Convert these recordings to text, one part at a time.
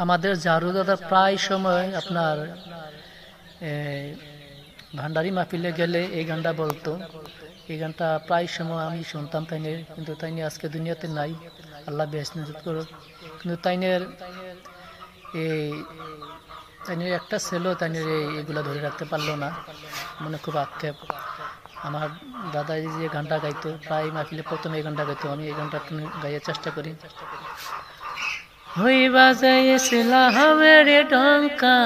আমাদের জারু দাদা প্রায় সময় আপনার ভান্ডারি মাহফিলে গেলে এই গানটা বলতো। এই গানটা প্রায় সময় আমি শুনতাম তাইনের, কিন্তু তাইনে আজকে দুনিয়াতে নাই, আল্লাহ বেহেশত নসিব করুক। কিন্তু তাইনের এই তাইনের একটা ছেলে তাইনের এইগুলা ধরে রাখতে পারলো না, মনে খুব আক্ষেপ। আমার দাদা যে গানটা গাইতো প্রায় মাহফিলে প্রথমে এই গানটা গাইতো, আমি এই গানটা গাইয়ার চেষ্টা করি। ওই বাজাই ইসলামের ডঙ্কা,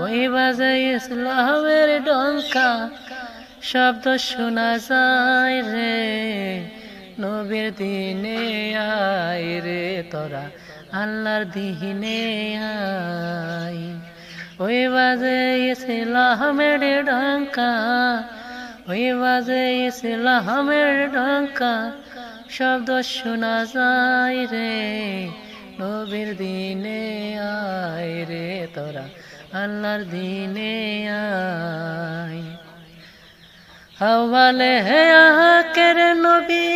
ওই বাজাই ইসলামের ডঙ্কা, শব্দ শোনা যায় রে, নবীর দিনে আয় রে তোরা, আল্লাহর দিনে আয়। ওই বাজাই ইসলামের ডঙ্কা, ওই বাজাই ইসলামের ডঙ্কা, শব্দ শোনা যায় রে, নবীর দিনে আয় রে তোরা, আল্লাহর দিনে আয়। হাওয়ালে হে আকের নবী,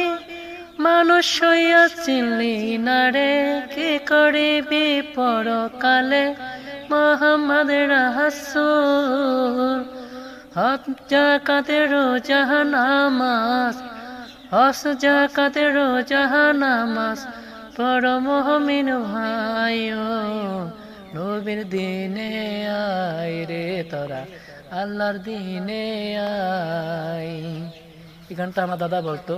মানুষ হইয়া চিনলি না রে, কি করিবি পরকালে মুহাম্মদ রাসূল। হজ যাকাতে রোজা নামাজ, হজ যাকাতে রোজা নামাজ, পড় মুমিন ভাইও, নবীর দিনে আয় রে তোরা, আল্লাহর দিনে আয়। এই গানটা আমার দাদা বলতো।